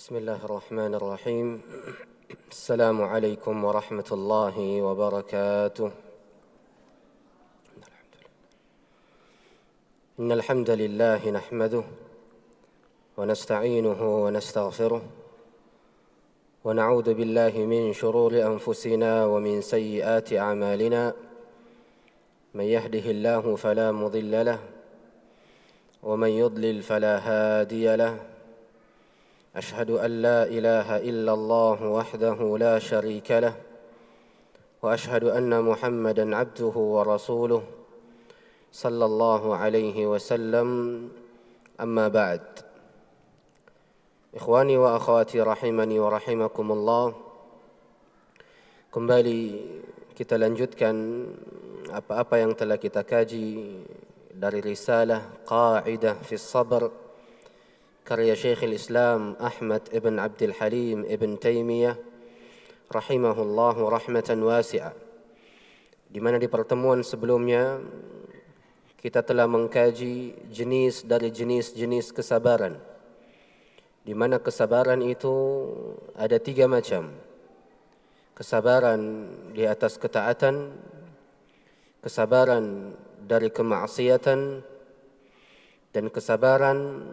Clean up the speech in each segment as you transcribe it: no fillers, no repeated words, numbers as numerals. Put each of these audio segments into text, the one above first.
بسم الله الرحمن الرحيم. السلام عليكم ورحمة الله وبركاته. إن الحمد لله نحمده ونستعينه ونستغفره ونعوذ بالله من شرور أنفسنا ومن سيئات أعمالنا. من يهده الله فلا مضل له ومن يضلل فلا هادي له. أشهد أن لا إله إلا الله وحده لا شريك له وأشهد أن محمدا عبده ورسوله صلى الله عليه وسلم. أما بعد. Ikhwani wa akhwati rahimani wa rahimakumullah. Kembali kita lanjutkan apa-apa yang telah kita kaji dari risalah Qa'idah fi Sabr karya Syekhul Islam Ahmad ibn Abdul Halim ibn Taimiyah rahimahullahu rahmatan wasi'ah. Di mana di pertemuan sebelumnya kita telah mengkaji jenis dari jenis-jenis kesabaran, di mana kesabaran itu ada 3 macam. Kesabaran di atas ketaatan, kesabaran dari kemaksiatan, dan kesabaran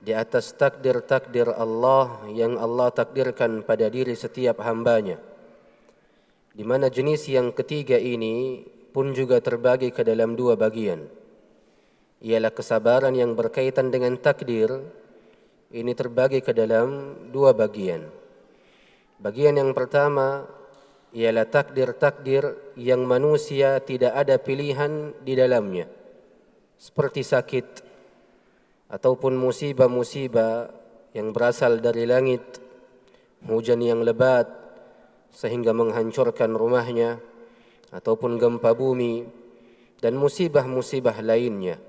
di atas takdir-takdir Allah yang Allah takdirkan pada diri setiap hambanya. Di mana jenis yang ketiga ini pun juga terbagi ke dalam 2 bagian. Ialah kesabaran yang berkaitan dengan takdir. Ini terbagi ke dalam 2 bagian. Bagian yang pertama ialah takdir-takdir yang manusia tidak ada pilihan di dalamnya, seperti sakit ataupun musibah-musibah yang berasal dari langit, hujan yang lebat sehingga menghancurkan rumahnya, ataupun gempa bumi dan musibah-musibah lainnya.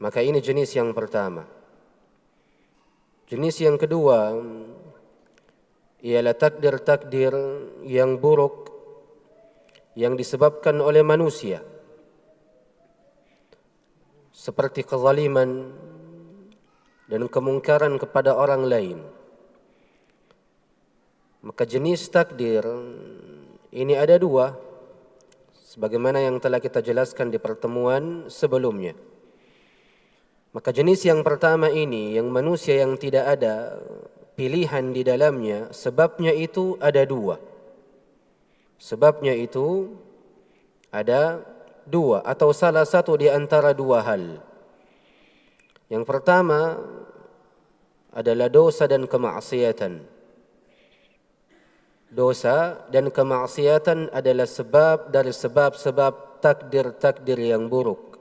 Maka ini jenis yang pertama. Jenis yang kedua ialah takdir-takdir yang buruk yang disebabkan oleh manusia, seperti kezaliman dan kemungkaran kepada orang lain. Maka jenis takdir ini ada 2, sebagaimana yang telah kita jelaskan di pertemuan sebelumnya. Maka jenis yang pertama ini, yang manusia yang tidak ada pilihan di dalamnya, sebabnya itu ada 2. Sebabnya itu ada 2 atau salah satu di antara 2 hal. Yang pertama adalah dosa dan kemaksiatan. Dosa dan kemaksiatan adalah sebab dari sebab-sebab takdir-takdir yang buruk.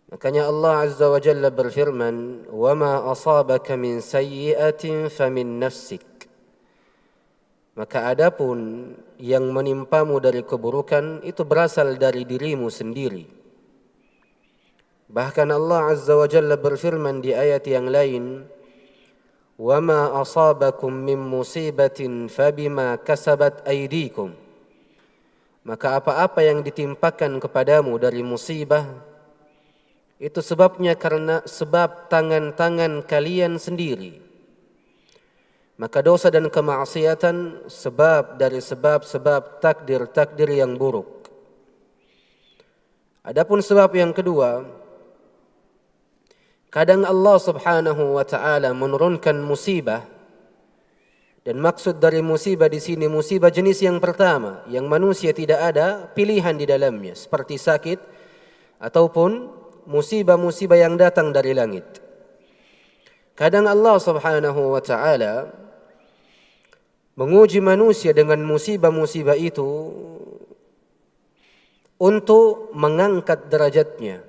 Makanya Allah Azza wa Jalla berfirman, وَمَا أَصَابَكَ مِنْ سَيِّئَةٍ فَمِنْ نَفْسِكَ. Maka adapun yang menimpamu dari keburukan itu berasal dari dirimu sendiri. Bahkan Allah Azza wa Jalla berfirman di ayat yang lain, وَمَا أَصَابَكُم مِّن مُّصِيبَةٍ فَبِمَا كَسَبَتْ أَيْدِيكُمْ. Maka apa-apa yang ditimpakan kepadamu dari musibah, itu sebabnya karena sebab tangan-tangan kalian sendiri. Maka dosa dan kemaksiatan sebab dari sebab-sebab takdir-takdir yang buruk. Adapun sebab yang kedua, kadang Allah Subhanahu wa taala menurunkan musibah, dan maksud dari musibah di sini musibah jenis yang pertama yang manusia tidak ada pilihan di dalamnya, seperti sakit ataupun musibah-musibah yang datang dari langit. Kadang Allah Subhanahu wa taala menguji manusia dengan musibah-musibah itu untuk mengangkat derajatnya.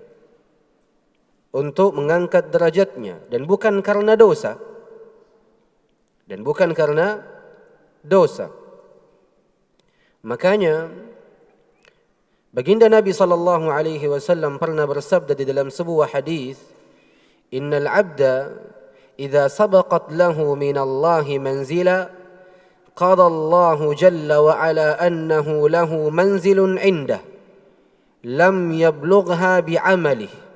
Untuk mengangkat derajatnya, dan bukan karena dosa. Dan bukan karena dosa. Makanya baginda Nabi sallallahu alaihi wasallam pernah bersabda di dalam sebuah hadis, "Innal 'abda idza sabaqat lahu min Allah manzila qala Allah jalla wa ala annahu lahu manzilun 'indah lam yablugha bi'amalihi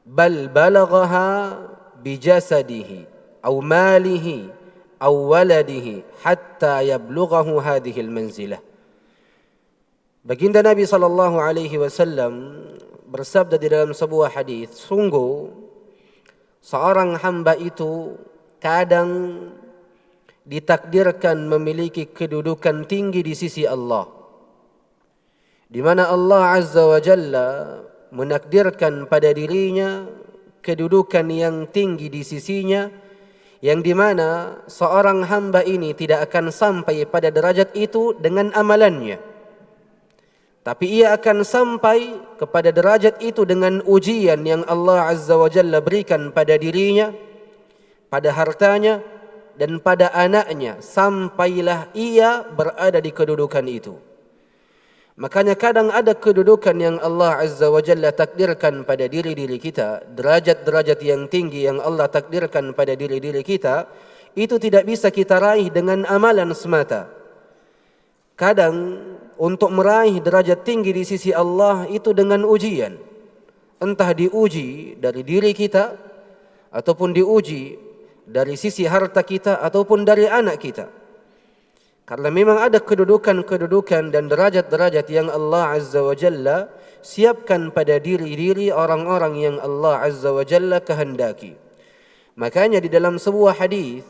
bal balaghaha bijasadihi aw malihi aw waladihi hatta yablughahu hadhihi al-manzilah. Baginda Nabi sallallahu alaihi wasallam bersabda di dalam sebuah hadis, sungguh seorang hamba itu kadang ditakdirkan memiliki kedudukan tinggi di sisi Allah, di mana Allah Azza wa Jalla menakdirkan pada dirinya kedudukan yang tinggi di sisinya, yang di mana seorang hamba ini tidak akan sampai pada derajat itu dengan amalannya, tapi ia akan sampai kepada derajat itu dengan ujian yang Allah Azza wa Jalla berikan pada dirinya, pada hartanya, dan pada anaknya, sampailah ia berada di kedudukan itu. Makanya kadang ada kedudukan yang Allah Azza wa Jalla takdirkan pada diri-diri kita, derajat-derajat yang tinggi yang Allah takdirkan pada diri-diri kita, itu tidak bisa kita raih dengan amalan semata. Kadang untuk meraih derajat tinggi di sisi Allah itu dengan ujian. Entah diuji dari diri kita, ataupun diuji dari sisi harta kita, ataupun dari anak kita. Karena memang ada kedudukan-kedudukan dan derajat-derajat yang Allah Azza wa Jalla siapkan pada diri-diri orang-orang yang Allah Azza wa Jalla kehendaki. Makanya di dalam sebuah hadis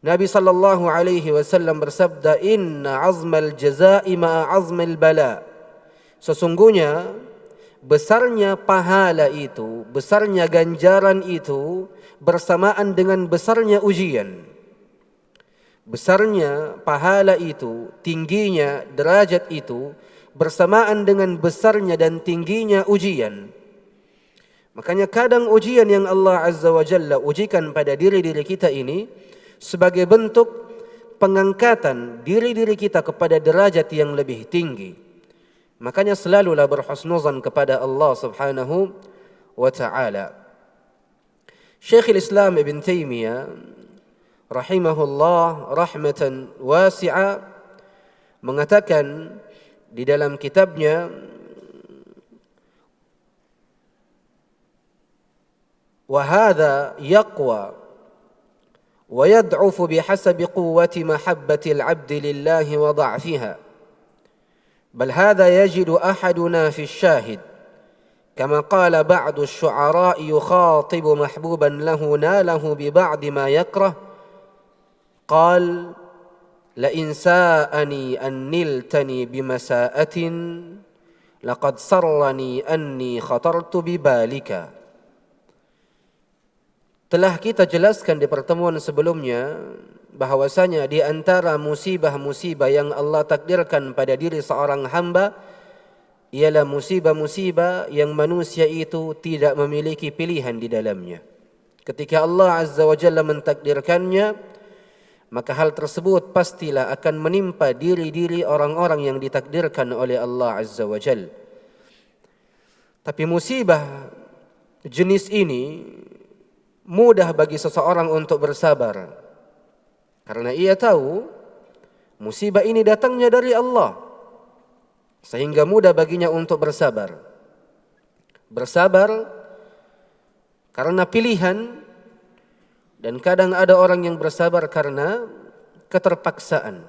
Nabi sallallahu alaihi wasallam bersabda, "Inna 'azmal jazaa'i ma'a 'azmil bala." Sesungguhnya besarnya pahala itu, besarnya ganjaran itu bersamaan dengan besarnya ujian. Besarnya pahala itu, tingginya derajat itu bersamaan dengan besarnya dan tingginya ujian. Makanya kadang ujian yang Allah Azza wa Jalla ujikan pada diri-diri kita ini sebagai bentuk pengangkatan diri-diri kita kepada derajat yang lebih tinggi. Makanya selalulah berhusnuzan kepada Allah Subhanahu wa ta'ala. Syekhul Islam Ibn Taimiyah rahimahullah rahmatan wasi'a mengatakan di dalam kitabnya wa hadha yaqwa wa yad'ufu bihasabi quwwati mahabbati al-'abdi lillahi wa dha'fiha, bal hadha yajidu ahaduna fi ash-shahid كما قال بعض الشعراء يخاطب محبوبا له ناله ببعض ما يكره قال لئن ساءني أن نلتني بمساءة لقد سرني أني خطرت ببالك. Telah kita jelaskan di pertemuan sebelumnya bahwasanya di antara musibah-musibah yang Allah takdirkan pada diri seorang hamba ialah musibah-musibah yang manusia itu tidak memiliki pilihan di dalamnya. Ketika Allah Azza wa Jalla mentakdirkannya, maka hal tersebut pastilah akan menimpa diri-diri orang-orang yang ditakdirkan oleh Allah Azza wa Jalla. Tapi musibah jenis ini mudah bagi seseorang untuk bersabar, karena ia tahu musibah ini datangnya dari Allah, sehingga mudah baginya untuk bersabar. Bersabar karena pilihan, dan kadang ada orang yang bersabar karena keterpaksaan.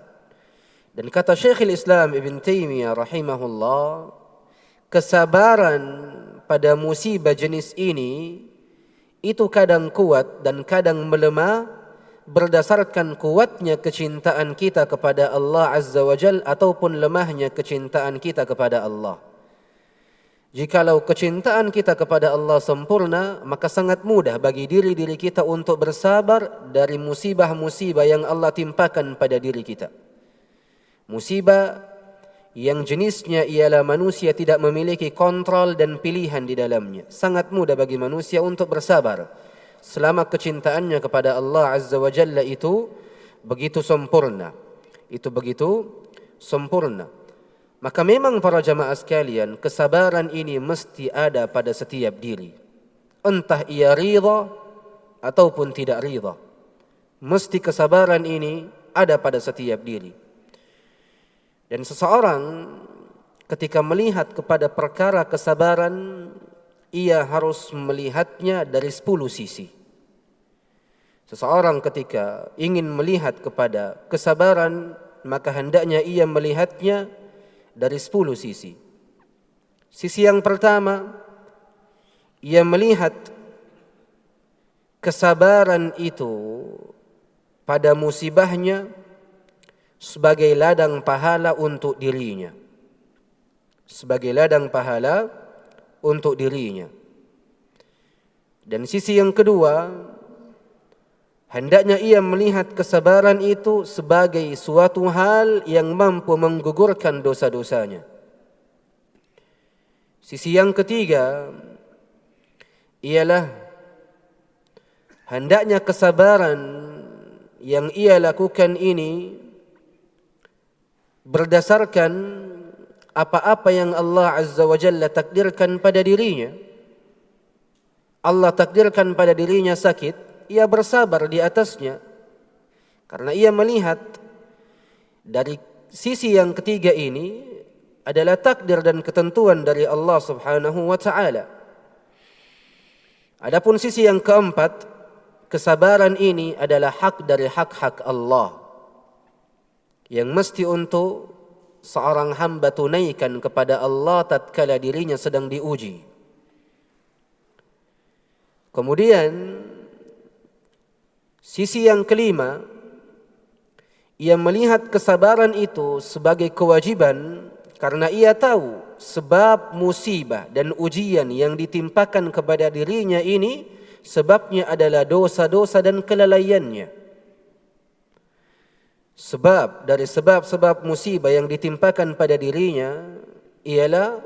Dan kata Syekhul Islam Ibn Taimiyah rahimahullah, kesabaran pada musibah jenis ini itu kadang kuat dan kadang melemah berdasarkan kuatnya kecintaan kita kepada Allah Azza wa Jal ataupun lemahnya kecintaan kita kepada Allah. Jikalau kecintaan kita kepada Allah sempurna, maka sangat mudah bagi diri-diri kita untuk bersabar dari musibah-musibah yang Allah timpakan pada diri kita. Musibah yang jenisnya ialah manusia tidak memiliki kontrol dan pilihan di dalamnya. Sangat mudah bagi manusia untuk bersabar selama kecintaannya kepada Allah Azza wa Jalla itu begitu sempurna. Itu begitu sempurna. Maka memang para jamaah sekalian, kesabaran ini mesti ada pada setiap diri. Entah ia ridha ataupun tidak ridha, mesti kesabaran ini ada pada setiap diri. Dan seseorang ketika melihat kepada perkara kesabaran, ia harus melihatnya dari 10 sisi. Seseorang ketika ingin melihat kepada kesabaran, maka hendaknya ia melihatnya dari 10 sisi. Sisi yang pertama, ia melihat kesabaran itu pada musibahnya sebagai ladang pahala untuk dirinya. Sebagai ladang pahala untuk dirinya. Dan sisi yang kedua, hendaknya ia melihat kesabaran itu sebagai suatu hal yang mampu menggugurkan dosa-dosanya. Sisi yang ketiga ialah hendaknya kesabaran yang ia lakukan ini berdasarkan apa-apa yang Allah Azza wa Jalla takdirkan pada dirinya. Allah takdirkan pada dirinya sakit, ia bersabar di atasnya. Karena ia melihat dari sisi yang ketiga ini adalah takdir dan ketentuan dari Allah Subhanahu wa taala. Adapun sisi yang keempat, kesabaran ini adalah hak dari hak-hak Allah yang mesti untuk seorang hamba tunaikan kepada Allah tatkala dirinya sedang diuji. Kemudian sisi yang kelima, ia melihat kesabaran itu sebagai kewajiban karena ia tahu sebab musibah dan ujian yang ditimpakan kepada dirinya ini sebabnya adalah dosa-dosa dan kelalaiannya. Sebab dari sebab-sebab musibah yang ditimpakan pada dirinya ialah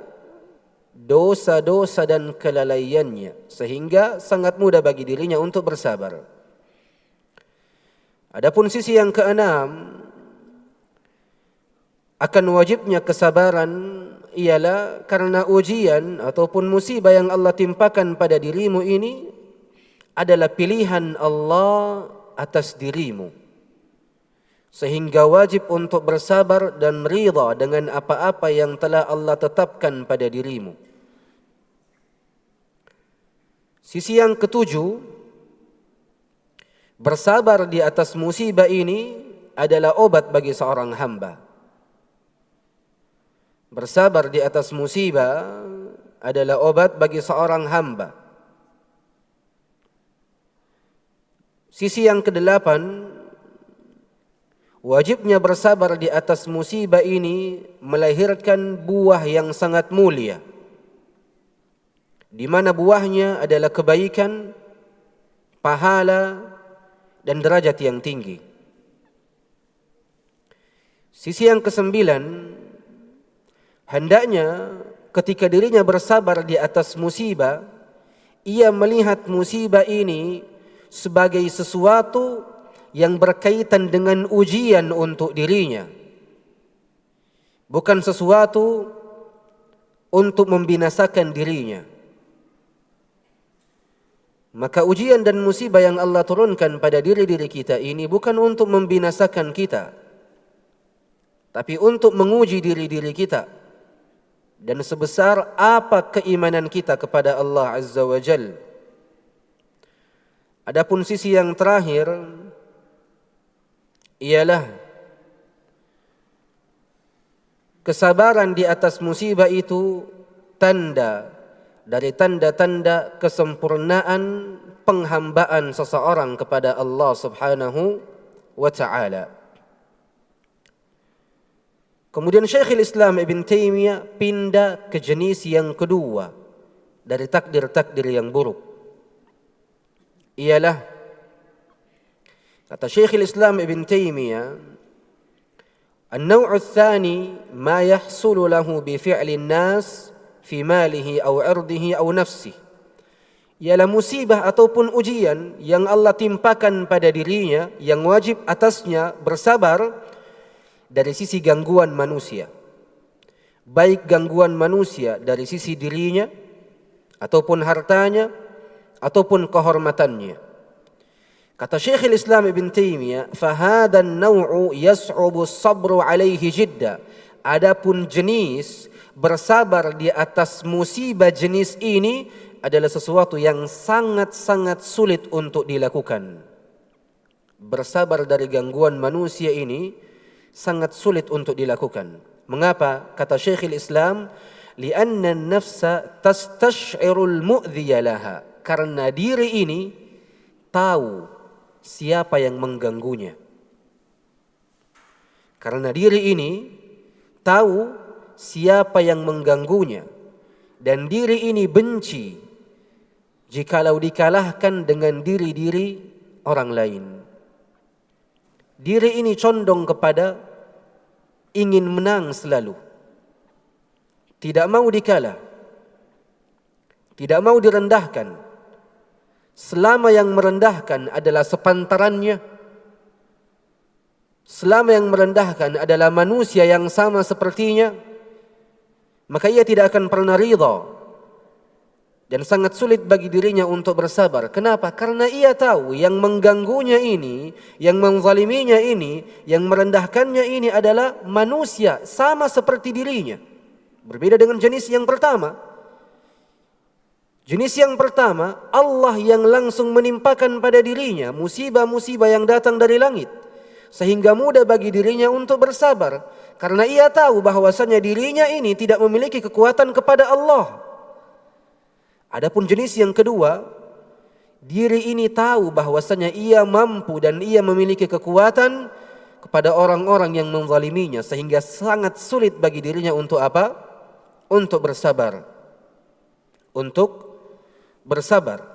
dosa-dosa dan kelalaiannya, sehingga sangat mudah bagi dirinya untuk bersabar. Adapun sisi yang keenam, akan wajibnya kesabaran ialah karena ujian ataupun musibah yang Allah timpakan pada dirimu ini adalah pilihan Allah atas dirimu. Sehingga wajib untuk bersabar dan ridha dengan apa-apa yang telah Allah tetapkan pada dirimu. Sisi yang ketujuh, bersabar di atas musibah ini adalah obat bagi seorang hamba. Bersabar di atas musibah adalah obat bagi seorang hamba. Sisi yang kedelapan, wajibnya bersabar di atas musibah ini melahirkan buah yang sangat mulia, di mana buahnya adalah kebaikan, pahala, dan derajat yang tinggi. Sisi yang kesembilan, hendaknya ketika dirinya bersabar di atas musibah, ia melihat musibah ini sebagai sesuatu yang berkaitan dengan ujian untuk dirinya, bukan sesuatu untuk membinasakan dirinya. Maka ujian dan musibah yang Allah turunkan pada diri-diri kita ini bukan untuk membinasakan kita, tapi untuk menguji diri-diri kita dan sebesar apa keimanan kita kepada Allah Azza wa Jalla. Adapun sisi yang terakhir ialah kesabaran di atas musibah itu tanda dari tanda-tanda kesempurnaan penghambaan seseorang kepada Allah Subhanahu wa taala. Kemudian Syekhul Islam Ibn Taimiyah pindah ke jenis yang kedua dari takdir-takdir yang buruk. Ialah, kata Syekhul Islam Ibn Taimiyah, an-naw'u tsani ma yahsulu lahu bi fi'li an-nas fi malihi aw 'irdihi aw nafsihi. Ialah musibah ataupun ujian yang Allah timpakan pada dirinya yang wajib atasnya bersabar dari sisi gangguan manusia. Baik gangguan manusia dari sisi dirinya ataupun hartanya ataupun kehormatannya. Kata Syekhul Islam Ibn Taimiyah, "Fahadha an-naw'u yas'ubu as-sabru 'alaihi jidda." Adapun jenis bersabar di atas musibah jenis ini adalah sesuatu yang sangat-sangat sulit untuk dilakukan. Bersabar dari gangguan manusia ini sangat sulit untuk dilakukan. Mengapa? Kata Syekhul Islam, li'anna an-nafsa tastash'irul mu'dhiya laha. Karena diri ini tahu siapa yang mengganggunya. Karena diri ini tahu siapa yang mengganggunya. Dan diri ini benci jikalau dikalahkan dengan diri-diri orang lain. Diri ini condong kepada ingin menang selalu. Tidak mau dikalah. Tidak mau direndahkan. Selama yang merendahkan adalah sepantarannya, selama yang merendahkan adalah manusia yang sama sepertinya, maka ia tidak akan pernah ridha. Dan sangat sulit bagi dirinya untuk bersabar. Kenapa? Karena ia tahu yang mengganggunya ini, yang menzaliminya ini, yang merendahkannya ini adalah manusia sama seperti dirinya. Berbeda dengan jenis yang pertama. Jenis yang pertama, Allah yang langsung menimpakan pada dirinya musibah-musibah yang datang dari langit. Sehingga mudah bagi dirinya untuk bersabar. Karena ia tahu bahwasanya dirinya ini tidak memiliki kekuatan kepada Allah. Adapun jenis yang kedua, diri ini tahu bahwasanya ia mampu dan ia memiliki kekuatan kepada orang-orang yang menzaliminya, sehingga sangat sulit bagi dirinya untuk apa? Untuk bersabar. Untuk bersabar.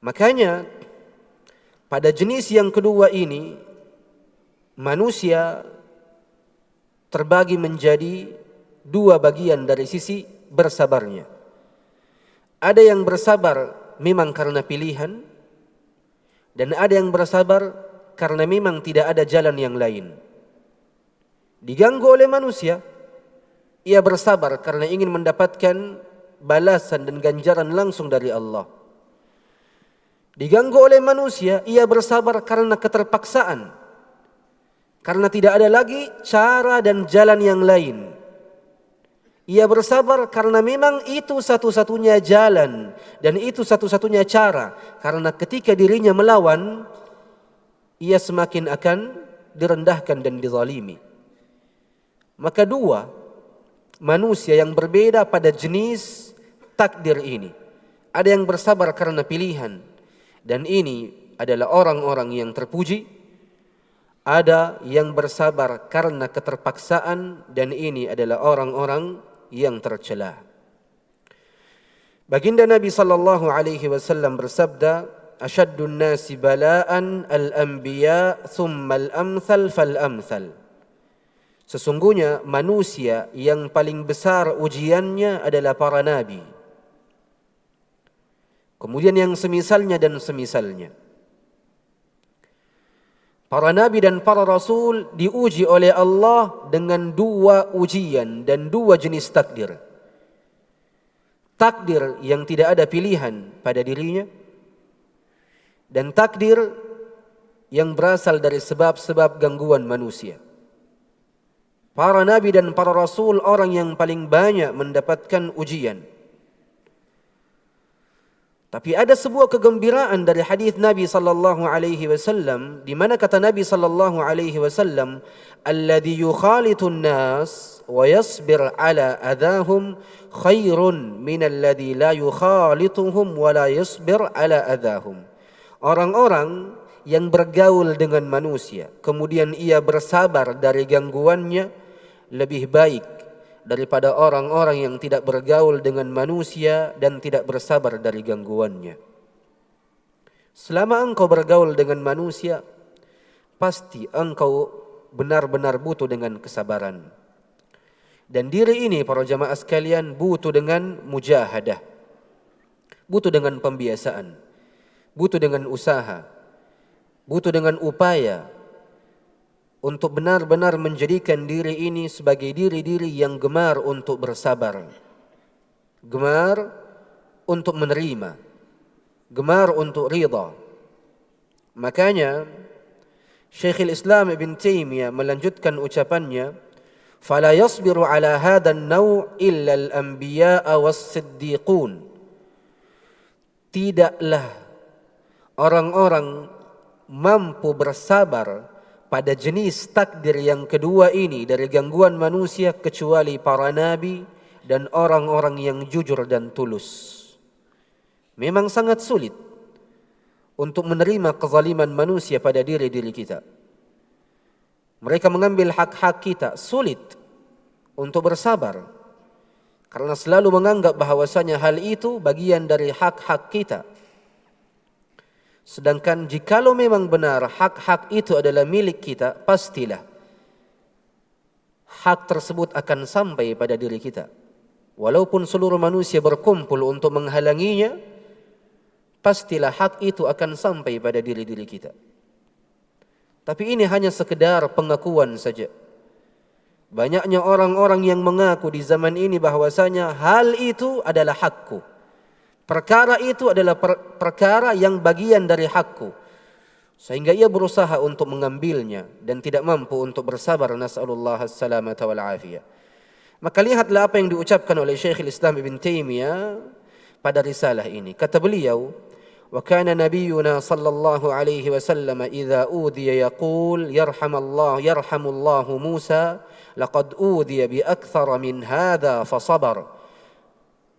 Makanya pada jenis yang kedua ini manusia terbagi menjadi dua bagian dari sisi bersabarnya. Ada yang bersabar memang karena pilihan, dan ada yang bersabar karena memang tidak ada jalan yang lain. Diganggu oleh manusia, ia bersabar karena ingin mendapatkan balasan dan ganjaran langsung dari Allah. Diganggu oleh manusia, ia bersabar karena keterpaksaan, karena tidak ada lagi cara dan jalan yang lain. Ia bersabar karena memang itu satu-satunya jalan dan itu satu-satunya cara. Karena ketika dirinya melawan, ia semakin akan direndahkan dan dizalimi. Maka dua manusia yang berbeda pada jenis takdir ini. Ada yang bersabar karena pilihan, dan ini adalah orang-orang yang terpuji. Ada yang bersabar karena keterpaksaan, dan ini adalah orang-orang yang tercela. Baginda Nabi sallallahu alaihi wasallam bersabda, "Ashaddun nasi bala'an al-anbiya thumma al-amthal fal-amthal." Sesungguhnya manusia yang paling besar ujiannya adalah para nabi. Kemudian yang semisalnya dan semisalnya. Para nabi dan para rasul diuji oleh Allah dengan dua ujian dan dua jenis takdir. Takdir yang tidak ada pilihan pada dirinya, dan takdir yang berasal dari sebab-sebab gangguan manusia. Para nabi dan para rasul orang yang paling banyak mendapatkan ujian. Tapi ada sebuah kegembiraan dari hadis Nabi sallallahu alaihi wasallam, di mana kata Nabi sallallahu alaihi wasallam, "Alladhi yukhalitun nas wa yasbir ala adahum khairun min alladhi la yukhalituhum wa la yasbir ala adahum." Orang-orang yang bergaul dengan manusia, kemudian ia bersabar dari gangguannya, lebih baik daripada orang-orang yang tidak bergaul dengan manusia dan tidak bersabar dari gangguannya. Selama engkau bergaul dengan manusia, pasti engkau benar-benar butuh dengan kesabaran. Dan diri ini para jamaah sekalian butuh dengan mujahadah, butuh dengan pembiasaan, butuh dengan usaha, butuh dengan upaya untuk benar-benar menjadikan diri ini sebagai diri-diri yang gemar untuk bersabar, gemar untuk menerima, gemar untuk ridha. Makanya Syekhul Islam Ibn Taimiyah melanjutkan ucapannya, "Fala yasbiru ala hadha an-naw' illa al-anbiya' was-siddiqun." tidaklah orang-orang mampu bersabar pada jenis takdir yang kedua ini dari gangguan manusia kecuali para nabi dan orang-orang yang jujur dan tulus. Memang sangat sulit untuk menerima kezaliman manusia pada diri-diri kita. Mereka mengambil hak-hak kita, sulit untuk bersabar. Karena selalu menganggap bahwasanya hal itu bagian dari hak-hak kita. Sedangkan jikalau memang benar hak-hak itu adalah milik kita, pastilah hak tersebut akan sampai pada diri kita. Walaupun seluruh manusia berkumpul untuk menghalanginya, pastilah hak itu akan sampai pada diri-diri kita. Tapi ini hanya sekedar pengakuan saja. Banyaknya orang-orang yang mengaku di zaman ini bahwasanya hal itu adalah hakku. Perkara itu adalah perkara yang bagian dari hakku. Sehingga ia berusaha untuk mengambilnya dan tidak mampu untuk bersabar. Nas'alullah as-salamata wal afiyah. Maka lihatlah apa yang diucapkan oleh Syekhul Islam Ibn Taimiyah pada risalah ini. Kata beliau, وكان نبينا صلى الله عليه وسلم إذا أوذي يقول يرحم الله موسى لقد أوذي بأكثر من هذا فصبر.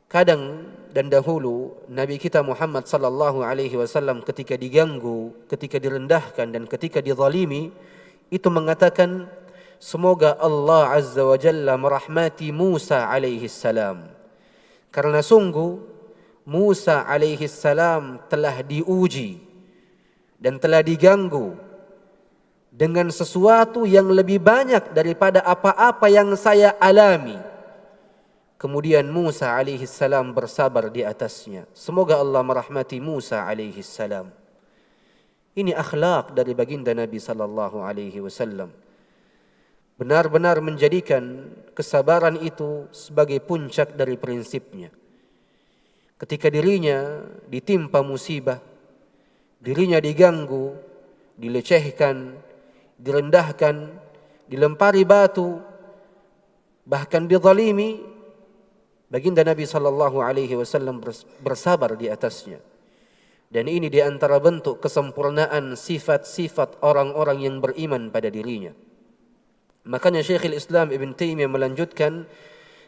Kadang dan dahulu Nabi kita Muhammad sallallahu alaihi wasallam ketika diganggu, ketika direndahkan dan ketika dizalimi itu mengatakan, semoga Allah azza wa jalla merahmati Musa alaihi salam. Karena sungguh Musa alaihi salam telah diuji dan telah diganggu dengan sesuatu yang lebih banyak daripada apa-apa yang saya alami. Kemudian Musa alaihi salam bersabar di atasnya. Semoga Allah merahmati Musa alaihi salam. Ini akhlak dari baginda Nabi sallallahu alaihi wasallam. Benar-benar menjadikan kesabaran itu sebagai puncak dari prinsipnya. Ketika dirinya ditimpa musibah, dirinya diganggu, dilecehkan, direndahkan, dilempari batu, bahkan dizalimi, baginda Nabi sallallahu alaihi wasallam bersabar di atasnya. Dan ini di antara bentuk kesempurnaan sifat-sifat orang-orang yang beriman pada dirinya. Makanya Syekhul Islam Ibn Taimiyah melanjutkan,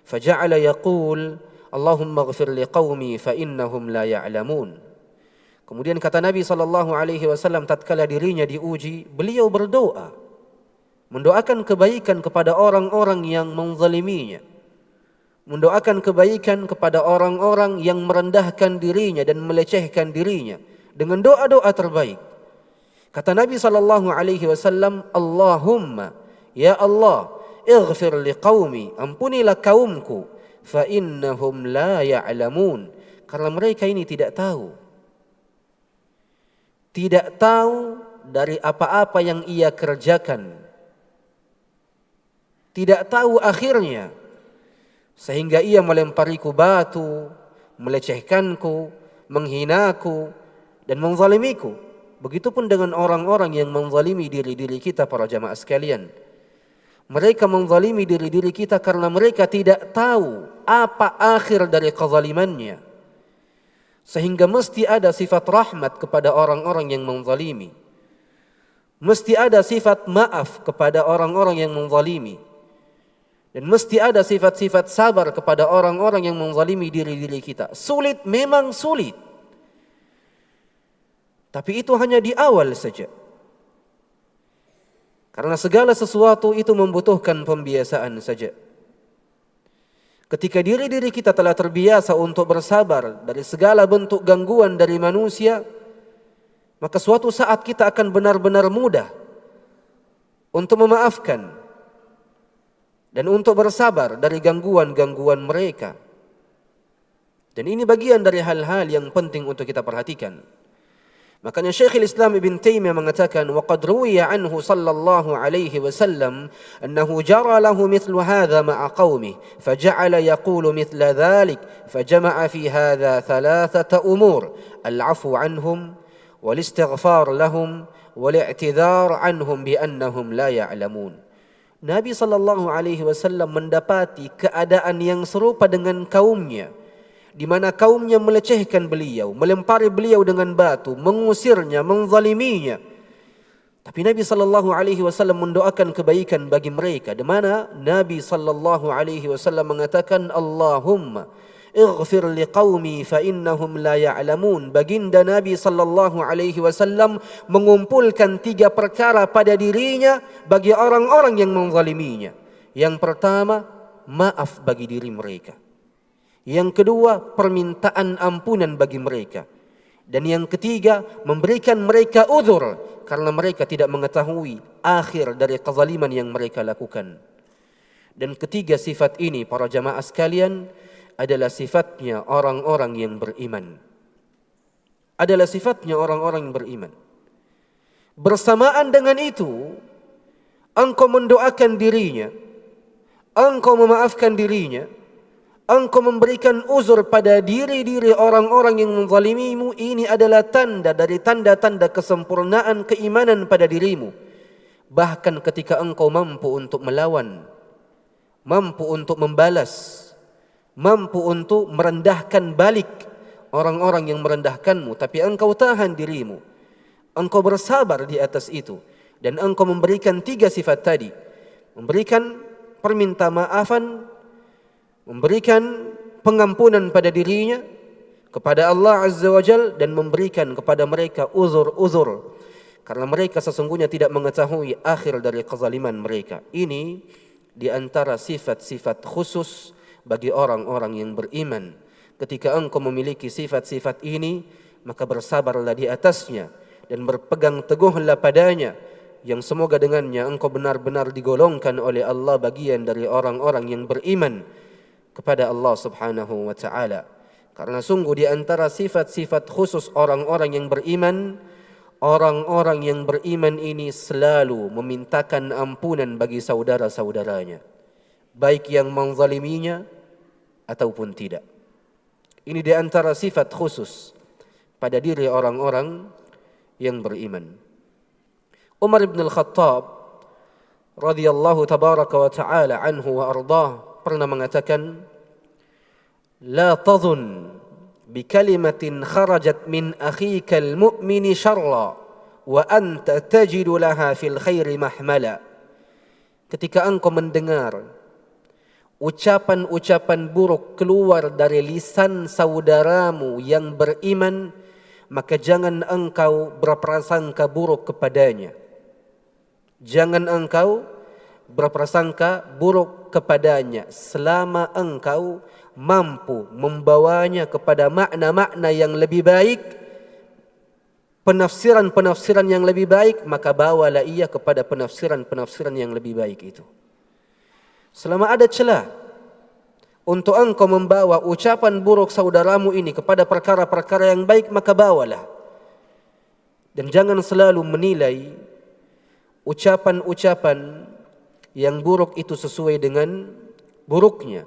faja'ala yaqul Allahumma ighfir liqaumi fa innahum la ya'lamun. Kemudian kata Nabi sallallahu alaihi wasallam tatkala dirinya diuji, beliau berdoa, mendoakan kebaikan kepada orang-orang yang menzaliminya, mendoakan kebaikan kepada orang-orang yang merendahkan dirinya dan melecehkan dirinya dengan doa-doa terbaik. Kata Nabi sallallahu alaihi wasallam, Allahumma, ya Allah, ighfir liqaumi, ampunilah kaumku, fa innahum la ya'lamun, karena mereka ini tidak tahu dari apa-apa yang ia kerjakan, tidak tahu akhirnya, sehingga ia melempariku batu, melecehkanku, menghinaku dan menzalimiku. Begitupun dengan orang-orang yang menzalimi diri-diri kita, para jamaah sekalian. Mereka menzalimi diri-diri kita karena mereka tidak tahu apa akhir dari kezalimannya. Sehingga mesti ada sifat rahmat kepada orang-orang yang menzalimi. Mesti ada sifat maaf kepada orang-orang yang menzalimi. Dan mesti ada sifat-sifat sabar kepada orang-orang yang menzalimi diri-diri kita. Sulit, memang sulit. Tapi itu hanya di awal saja. Karena segala sesuatu itu membutuhkan pembiasaan saja. Ketika diri-diri kita telah terbiasa untuk bersabar dari segala bentuk gangguan dari manusia, maka suatu saat kita akan benar-benar mudah untuk memaafkan dan untuk bersabar dari gangguan-gangguan mereka. Dan ini bagian dari hal-hal yang penting untuk kita perhatikan. Makanya Syekhul Islam Ibn Taimiyah mengatakan, وَقَدْ رُوِيَ عَنْهُ صَلَّى اللَّهُ عَلَيْهِ وَسَلَّمْ أَنَّهُ جَرَى لَهُ مِثْلُ هَذَا مَعَ قَوْمِهِ فَجَعَلَ يَقُولُ مِثْلَ ذَلِكَ فَجَمَعَ فِي هَذَا ثَلَاثَةَ أُمُورٍ الْعَفْوُ عَنْهُمْ وَالِاسْتِغْفَارُ لَهُمْ وَالِاعْتِذَارُ عَنْهُمْ بِأَنَّهُمْ لَا يَعْلَمُونَ. Nabi sallallahu alaihi wasallam mendapati keadaan yang serupa dengan kaumnya di mana kaumnya melecehkan beliau, melempari beliau dengan batu, mengusirnya, menzaliminya. Tapi Nabi sallallahu alaihi wasallam mendoakan kebaikan bagi mereka, di mana Nabi sallallahu alaihi wasallam mengatakan, Allahumma ighfir liqaumi fa innahum la ya'lamun. Baginda Nabi sallallahu alaihi wasallam mengumpulkan 3 perkara pada dirinya bagi orang-orang yang menzaliminya. Yang pertama, maaf bagi diri mereka. Yang kedua, permintaan ampunan bagi mereka. Dan yang ketiga, memberikan mereka uzur karena mereka tidak mengetahui akhir dari kezaliman yang mereka lakukan. Dan ketiga sifat ini, para jamaah sekalian, adalah sifatnya orang-orang yang beriman. Adalah sifatnya orang-orang yang beriman. Bersamaan dengan itu, engkau mendoakan dirinya, engkau memaafkan dirinya, engkau memberikan uzur pada diri-diri orang-orang yang menzalimimu. Ini adalah tanda dari tanda-tanda kesempurnaan keimanan pada dirimu. Bahkan ketika engkau mampu untuk melawan, mampu untuk membalas, mampu untuk merendahkan balik orang-orang yang merendahkanmu, tapi engkau tahan dirimu, engkau bersabar di atas itu, dan engkau memberikan 3 sifat tadi, memberikan permintaan, memberikan pengampunan pada dirinya, kepada Allah Azza wa Jal, dan memberikan kepada mereka uzur-uzur karena mereka sesungguhnya tidak mengetahui akhir dari kezaliman mereka. Ini di antara sifat-sifat khusus bagi orang-orang yang beriman. Ketika engkau memiliki sifat-sifat ini, maka bersabarlah di atasnya dan berpegang teguhlah padanya, yang semoga dengannya engkau benar-benar digolongkan oleh Allah bagian dari orang-orang yang beriman kepada Allah Subhanahu wa taala. Karena sungguh di antara sifat-sifat khusus orang-orang yang beriman, orang-orang yang beriman ini selalu memintakan ampunan bagi saudara-saudaranya, baik yang menzaliminya ataupun tidak. Ini di antara sifat khusus pada diri orang-orang yang beriman. Umar bin Al-Khattab radhiyallahu tabaraka wa ta'ala anhu wa ardah pernah mengatakan, la tadhun bi kalimatin kharajat min akhika al-mu'mini syarra wa anta tajidu laha fil khairi mahmala. Ketika engkau mendengar ucapan-ucapan buruk keluar dari lisan saudaramu yang beriman, maka jangan engkau berprasangka buruk kepadanya. Jangan engkau berprasangka buruk kepadanya selama engkau mampu membawanya kepada makna-makna yang lebih baik, penafsiran-penafsiran yang lebih baik, maka bawalah ia kepada penafsiran-penafsiran yang lebih baik itu. Selama ada celah untuk engkau membawa ucapan buruk saudaramu ini kepada perkara-perkara yang baik, maka bawalah. Dan jangan selalu menilai ucapan-ucapan yang buruk itu sesuai dengan buruknya,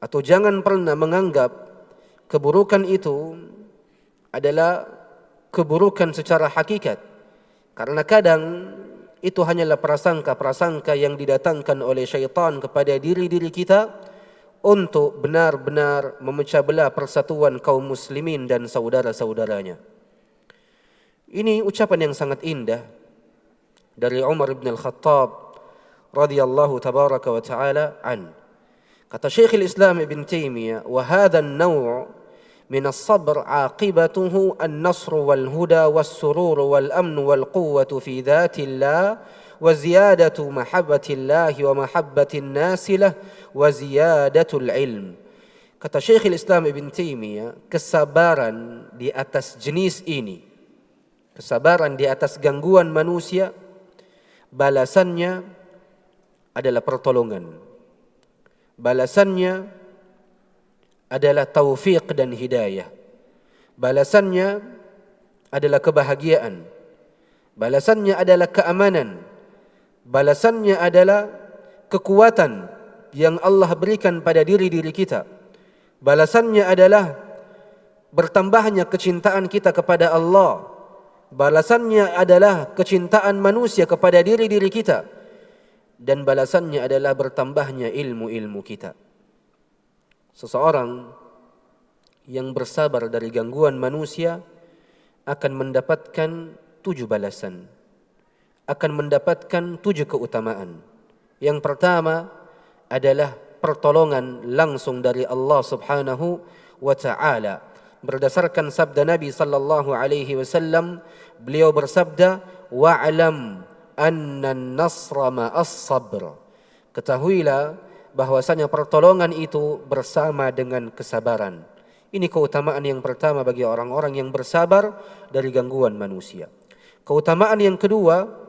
atau jangan pernah menganggap keburukan itu adalah keburukan secara hakikat, karena kadang itu hanyalah prasangka-prasangka yang didatangkan oleh syaitan kepada diri-diri kita untuk benar-benar memecah belah persatuan kaum muslimin dan saudara-saudaranya. Ini ucapan yang sangat indah dari Umar bin Al-Khattab radhiyallahu tabaraka wa ta'ala an. Kata Syekhul Islam Ibn Taimiyah, wa hadha an-naw' min as-sabr 'aqibatuhu an-nasr wal-huda was-surur wal-amn wal-quwwatu fi dhatillah wa ziyadatu mahabbatillah wa mahabbatin nasilah wa ziyadatul ilm. Kata Syekhul Islam Ibn Taimiyah, kesabaran di atas jenis ini, kesabaran di atas gangguan manusia, balasannya adalah pertolongan. Balasannya adalah taufik dan hidayah. Balasannya adalah kebahagiaan. Balasannya adalah keamanan. Balasannya adalah kekuatan yang Allah berikan pada diri-diri kita. Balasannya adalah bertambahnya kecintaan kita kepada Allah. Balasannya adalah kecintaan manusia kepada diri-diri kita. Dan balasannya adalah bertambahnya ilmu-ilmu kita. Seseorang yang bersabar dari gangguan manusia akan mendapatkan 7 balasan, akan mendapatkan 7 keutamaan. Yang pertama adalah pertolongan langsung dari Allah Subhanahu wa taala. Berdasarkan sabda Nabi sallallahu alaihi wasallam, beliau bersabda, "Wa'lam anna an-nasra ma'as sabr." Ketahuilah bahwasanya pertolongan itu bersama dengan kesabaran. Ini keutamaan yang pertama bagi orang-orang yang bersabar dari gangguan manusia. Keutamaan yang kedua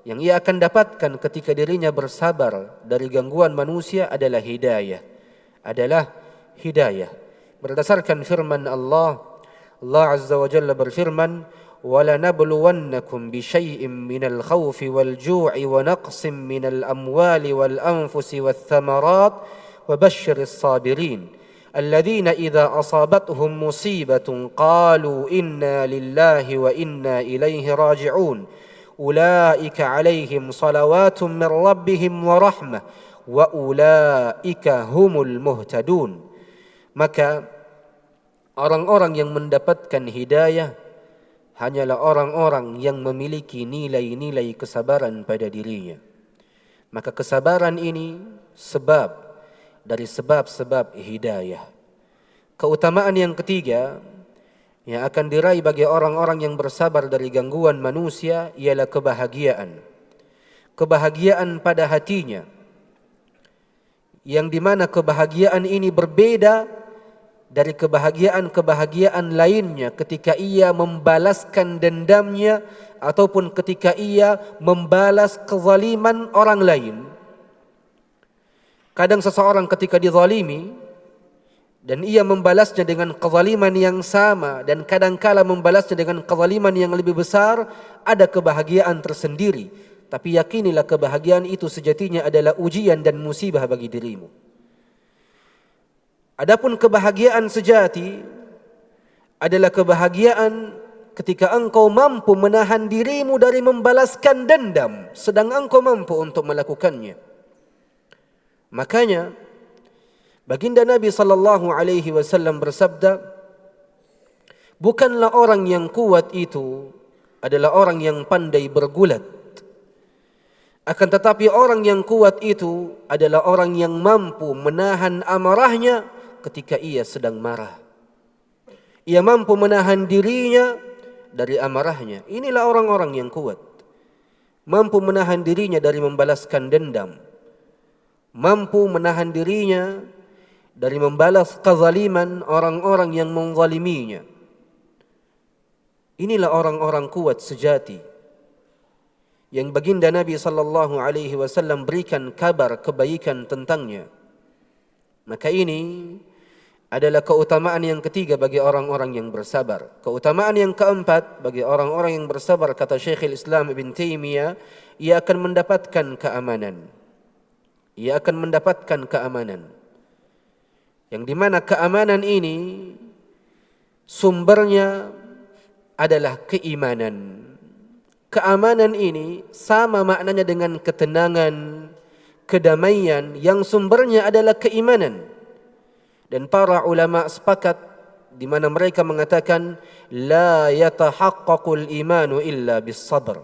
yang ia akan dapatkan ketika dirinya bersabar dari gangguan manusia adalah hidayah. Berdasarkan firman Allah, Allah Azza wa Jalla berfirman, وَلَنَبْلُوَنَّكُمْ بِشَيْءٍ مِّنَ الْخَوْفِ وَالْجُوعِ وَنَقْصٍ مِّنَ الْأَمْوَالِ وَالْأَنفُسِ وَالثَّمَرَاتِ وَبَشِّرِ الصَّابِرِينَ الَّذِينَ إِذَا أَصَابَتْهُمْ مُصِيبَةٌ قَالُوا إِنَّا لِلَّهِ وَإِنَّا إِلَيْهِ راجعون أولئك عليهم صلوات من ربهم ورحمة وأولئك هم المهتدون. Maka orang-orang yang mendapatkan hidayah hanyalah orang-orang yang memiliki nilai-nilai kesabaran pada dirinya. Maka kesabaran ini sebab dari sebab-sebab hidayah. Keutamaan yang ketiga yang akan diraih bagi orang-orang yang bersabar dari gangguan manusia ialah kebahagiaan. Kebahagiaan pada hatinya, yang dimana kebahagiaan ini berbeda dari kebahagiaan-kebahagiaan lainnya ketika ia membalaskan dendamnya ataupun ketika ia membalas kezaliman orang lain. Kadang seseorang ketika dizalimi dan ia membalasnya dengan kezaliman yang sama, dan kadangkala membalasnya dengan kezaliman yang lebih besar, ada kebahagiaan tersendiri. Tapi yakinilah kebahagiaan itu sejatinya adalah ujian dan musibah bagi dirimu. Adapun kebahagiaan sejati adalah kebahagiaan ketika engkau mampu menahan dirimu dari membalaskan dendam, sedang engkau mampu untuk melakukannya. Makanya Baginda Nabi sallallahu alaihi wasallam bersabda, bukanlah orang yang kuat itu adalah orang yang pandai bergulat. Akan tetapi orang yang kuat itu adalah orang yang mampu menahan amarahnya ketika ia sedang marah. Ia mampu menahan dirinya dari amarahnya. Inilah orang-orang yang kuat. Mampu menahan dirinya dari membalaskan dendam. Mampu menahan dirinya dari membalas kezaliman orang-orang yang menzaliminya. Inilah orang-orang kuat sejati yang baginda Nabi sallallahu alaihi wasallam berikan kabar kebaikan tentangnya. Maka ini adalah keutamaan yang ketiga bagi orang-orang yang bersabar. Keutamaan yang keempat bagi orang-orang yang bersabar, kata Syekhul Islam Ibn Taimiyah, ia akan mendapatkan keamanan. Ia akan mendapatkan keamanan. Yang dimana keamanan ini sumbernya adalah keimanan. Keamanan ini sama maknanya dengan ketenangan, kedamaian yang sumbernya adalah keimanan. Dan para ulama sepakat di mana mereka mengatakan la yatahaqqaqul imanu illa bis sabr.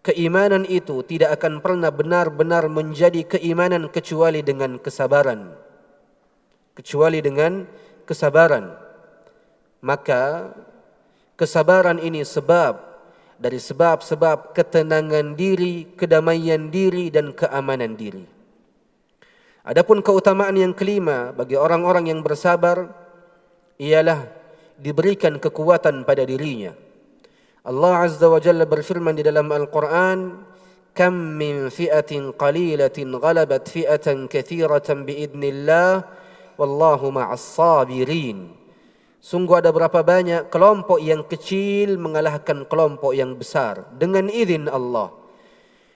Keimanan itu tidak akan pernah benar-benar menjadi keimanan kecuali dengan kesabaran. Maka kesabaran ini sebab dari sebab-sebab ketenangan diri, kedamaian diri dan keamanan diri. Adapun keutamaan yang kelima bagi orang-orang yang bersabar ialah diberikan kekuatan pada dirinya. Allah Azza wa Jalla berfirman di dalam Al-Quran, "Kam min fi'atin qalilatin ghalabat fi'atan katsiratan biidznillah wallahu ma'as sabirin." Sungguh ada berapa banyak kelompok yang kecil mengalahkan kelompok yang besar dengan izin Allah.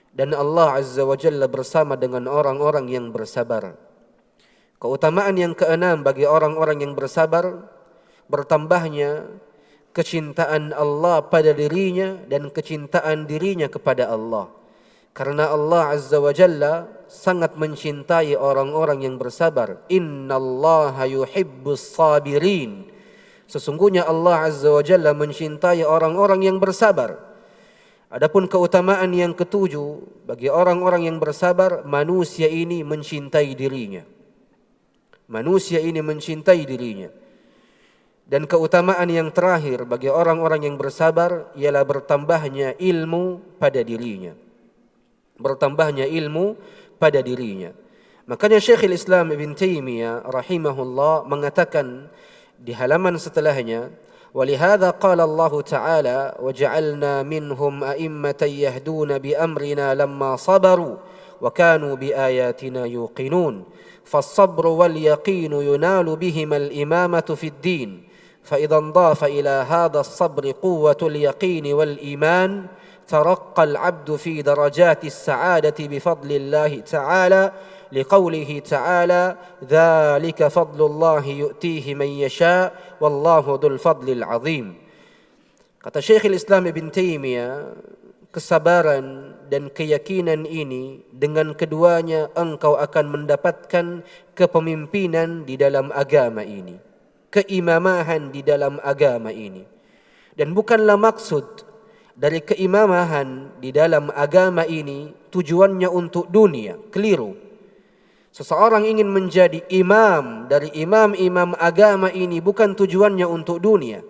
Dan Allah Azza wa Jalla bersama dengan orang-orang yang bersabar. Keutamaan yang keenam bagi orang-orang yang bersabar, bertambahnya kecintaan Allah pada dirinya dan kecintaan dirinya kepada Allah. Karena Allah Azza wa Jalla sangat mencintai orang-orang yang bersabar. Innallaha yuhibbus sabirin. Sesungguhnya Allah Azza wa Jalla mencintai orang-orang yang bersabar. Adapun keutamaan yang ketujuh, bagi orang-orang yang bersabar, manusia ini mencintai dirinya. Manusia ini mencintai dirinya. Dan keutamaan yang terakhir bagi orang-orang yang bersabar ialah bertambahnya ilmu pada dirinya. Bertambahnya ilmu pada dirinya. Makanya Syekhul Islam Ibn Taimiyah rahimahullah mengatakan di halaman setelahnya, "Walihada qala Allah Ta'ala wa ja'alna minhum a'immatan yahduna bi amrina lamma sabaru wa kanu bi ayatina yuqinun. Fas-sabru wal yaqinu yunalu bihima al-imamatu fid din. فإذا انضاف إلى هذا الصبر قوة اليقين والإيمان ترقى العبد في درجات السعادة بفضل الله تعالى لقوله تعالى ذلك فضل الله يؤتيه من يشاء والله ذو الفضل العظيم." Kata Syekhul Islam Ibn Taimiyah, kesabaran dan keyakinan ini, dengan keduanya engkau akan mendapatkan kepemimpinan di dalam agama ini, keimamahan di dalam agama ini. Dan bukanlah maksud dari keimamahan di dalam agama ini tujuannya untuk dunia, keliru. Seseorang ingin menjadi imam dari imam-imam agama ini bukan tujuannya untuk dunia,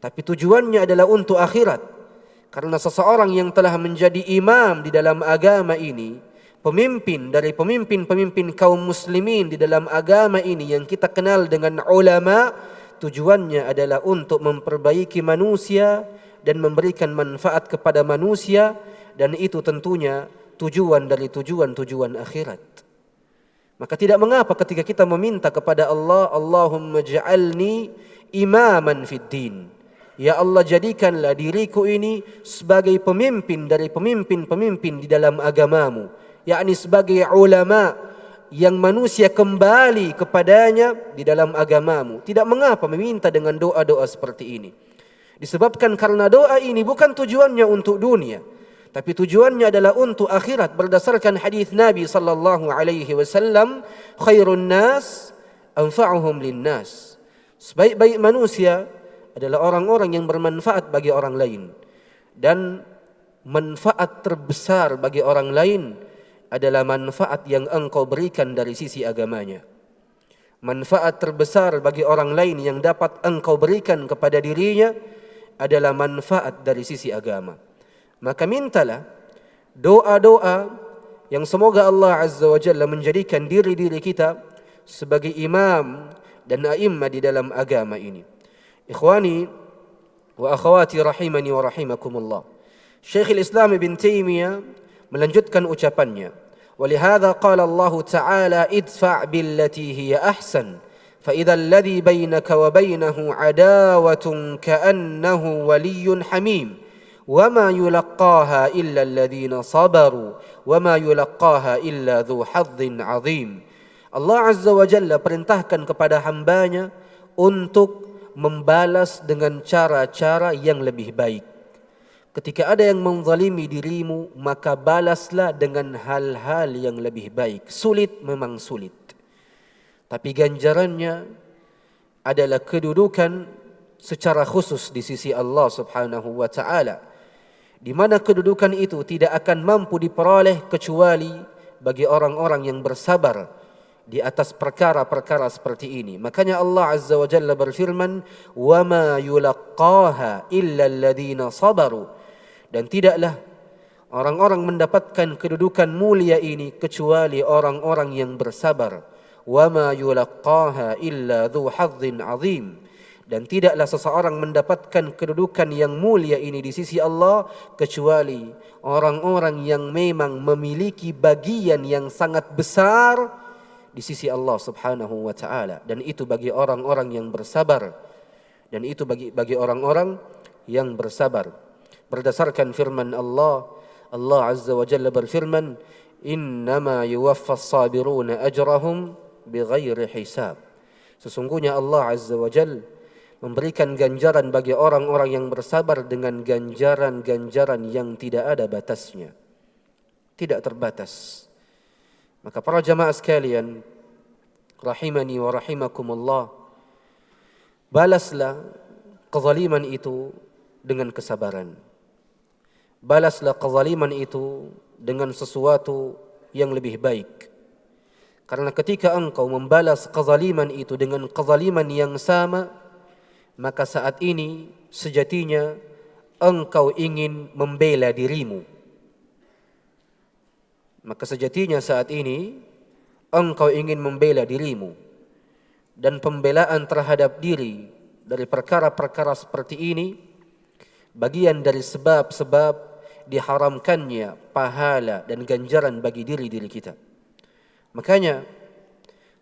tapi tujuannya adalah untuk akhirat. Karena seseorang yang telah menjadi imam di dalam agama ini, pemimpin dari pemimpin-pemimpin kaum muslimin di dalam agama ini yang kita kenal dengan ulama, tujuannya adalah untuk memperbaiki manusia dan memberikan manfaat kepada manusia, dan itu tentunya tujuan dari tujuan-tujuan akhirat. Maka tidak mengapa ketika kita meminta kepada Allah, Allahumma ja'alni imaman fid din. Ya Allah, jadikanlah diriku ini sebagai pemimpin dari pemimpin-pemimpin di dalam agamamu, yakni sebagai ulama yang manusia kembali kepadanya di dalam agamamu. Tidak mengapa meminta dengan doa-doa seperti ini. Disebabkan karena doa ini bukan tujuannya untuk dunia, tapi tujuannya adalah untuk akhirat. Berdasarkan hadis Nabi sallallahu alaihi wasallam, khairun nas anfa'uhum linnas. Sebaik-baik manusia adalah orang-orang yang bermanfaat bagi orang lain, dan manfaat terbesar bagi orang lain adalah manfaat yang engkau berikan dari sisi agamanya. Manfaat terbesar bagi orang lain yang dapat engkau berikan kepada dirinya adalah manfaat dari sisi agama. Maka mintalah doa-doa yang semoga Allah Azza wa Jalla menjadikan diri-diri kita sebagai imam dan a'immah di dalam agama ini. Ikhwani wa akhwati rahimani wa rahimakumullah. Syekhul Islam Ibn Taimiyah melanjutkan ucapannya, "Walihada qala Allah Ta'ala idfa' billati hiya ahsan, fa idza alladhi bainaka wa bainahu adawatun ka'annahu waliyyun hamim, wa ma yulaqqaha illa alladhina sabaru, wa ma yulaqqaha illa dhu hadzin 'azim." Allah Azza wa Jalla perintahkan kepada hambanya untuk membalas dengan cara-cara yang lebih baik. Ketika ada yang menzalimi dirimu, maka balaslah dengan hal-hal yang lebih baik. Sulit memang sulit, tapi ganjarannya adalah kedudukan secara khusus di sisi Allah Subhanahu wa Ta'ala, di mana kedudukan itu tidak akan mampu diperoleh kecuali bagi orang-orang yang bersabar di atas perkara-perkara seperti ini. Makanya Allah Azza wa Jalla berfirman, "Wa ma yulaqqaha illa alladhina sabaru." Dan tidaklah orang-orang mendapatkan kedudukan mulia ini kecuali orang-orang yang bersabar. "Wa ma yulaqqaha illa dhu hadzin 'azim." Dan tidaklah seseorang mendapatkan kedudukan yang mulia ini di sisi Allah kecuali orang-orang yang memang memiliki bagian yang sangat besar di sisi Allah Subhanahu wa Ta'ala. Dan itu bagi orang-orang yang bersabar. Dan itu bagi orang-orang yang bersabar. Berdasarkan firman Allah, Allah Azza wa Jalla berfirman, "Innama yuwaffas sabiruna ajrahum bighairi hisab." Sesungguhnya Allah Azza wa Jalla memberikan ganjaran bagi orang-orang yang bersabar dengan ganjaran-ganjaran yang tidak ada batasnya, tidak terbatas. Maka para jamaah sekalian, rahimani wa rahimakumullah, balaslah kezaliman itu dengan kesabaran. Balaslah kezaliman itu dengan sesuatu yang lebih baik. Karena ketika engkau membalas kezaliman itu dengan kezaliman yang sama, maka saat ini sejatinya engkau ingin membela dirimu. Maka sejatinya saat ini engkau ingin membela dirimu. Dan pembelaan terhadap diri dari perkara-perkara seperti ini bagian dari sebab-sebab diharamkannya pahala dan ganjaran bagi diri-diri kita. Makanya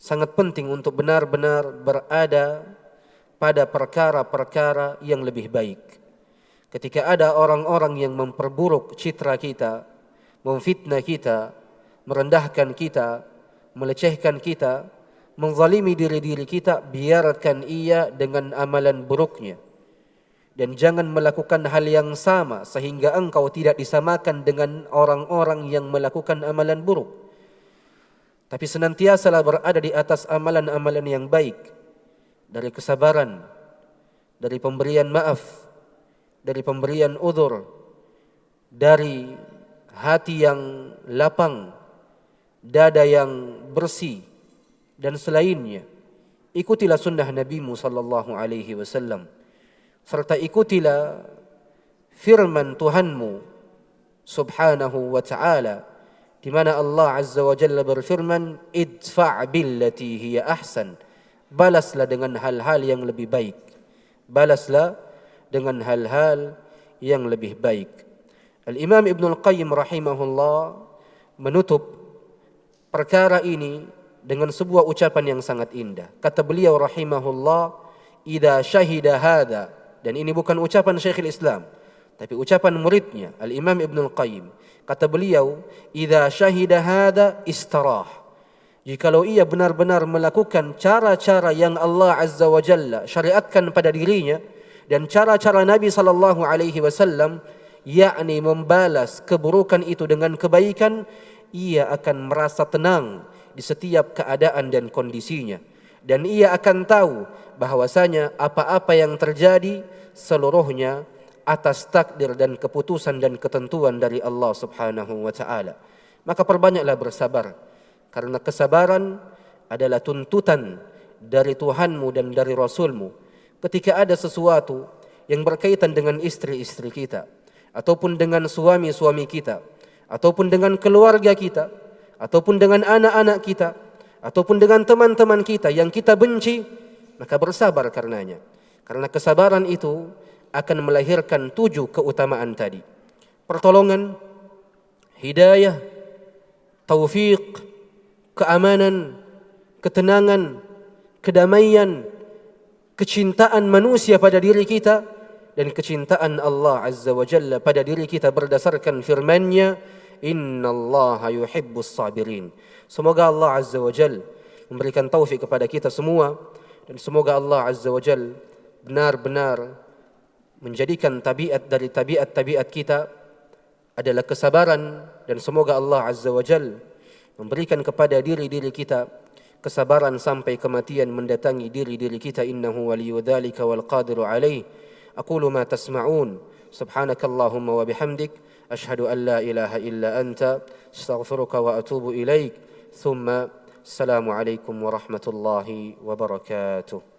sangat penting untuk benar-benar berada pada perkara-perkara yang lebih baik. Ketika ada orang-orang yang memperburuk citra kita, memfitnah kita, merendahkan kita, melecehkan kita, menzalimi diri-diri kita, biarkan ia dengan amalan buruknya. Dan jangan melakukan hal yang sama sehingga engkau tidak disamakan dengan orang-orang yang melakukan amalan buruk. Tapi senantiasalah berada di atas amalan-amalan yang baik. Dari kesabaran, dari pemberian maaf, dari pemberian uzur, dari hati yang lapang, dada yang bersih, dan selainnya. Ikutilah sunnah Nabi-Mu sallallahu alaihi wasallam, serta ikutilah firman Tuhanmu subhanahu wa ta'ala, di mana Allah azza wa jalla berfirman, idfa' billati hiya ahsan, balaslah dengan hal-hal yang lebih baik. Balaslah dengan hal-hal yang lebih baik. Al-Imam Ibn Al-Qayyim rahimahullah menutup perkara ini dengan sebuah ucapan yang sangat indah. Kata beliau rahimahullah, idza syahida hadza, dan ini bukan ucapan Syekhul Islam, tapi ucapan muridnya Al-Imam Ibn Al-Qayyim. Kata beliau, idza syahida hadza istarah. Jikalau ia benar-benar melakukan cara-cara yang Allah Azza wa Jalla syariatkan pada dirinya dan cara-cara Nabi sallallahu alaihi wasallam, yakni membalas keburukan itu dengan kebaikan, ia akan merasa tenang di setiap keadaan dan kondisinya, dan ia akan tahu bahwasanya apa-apa yang terjadi seluruhnya atas takdir dan keputusan dan ketentuan dari Allah Subhanahu wa taala. Maka perbanyaklah bersabar, karena kesabaran adalah tuntutan dari Tuhanmu dan dari Rasulmu. Ketika ada sesuatu yang berkaitan dengan istri-istri kita, ataupun dengan suami-suami kita, ataupun dengan keluarga kita, ataupun dengan anak-anak kita, ataupun dengan teman-teman kita yang kita benci, maka bersabar karenanya. Karena kesabaran itu akan melahirkan 7 keutamaan tadi: pertolongan, hidayah, taufik, keamanan, ketenangan, kedamaian, kecintaan manusia pada diri kita, dan kecintaan Allah Azza wa Jalla pada diri kita berdasarkan firman-Nya, innallaha yuhibbus sabirin. Semoga Allah Azza wa Jalla memberikan taufik kepada kita semua, dan semoga Allah Azza wa Jalla benar-benar menjadikan tabiat dari tabiat-tabiat kita adalah kesabaran, dan semoga Allah Azza wa Jalla memberikan kepada diri-diri kita kesabaran sampai kematian mendatangi diri-diri kita. Innahu waliyyu dzalika wal qadiru alaih. Aqulu ma tasma'un, subhanakallahumma wa bihamdik, ashhadu an la ilaha illa anta, astaghfiruka wa atubu ilaik. Thumma assalamu alaikum warahmatullahi wabarakatuh.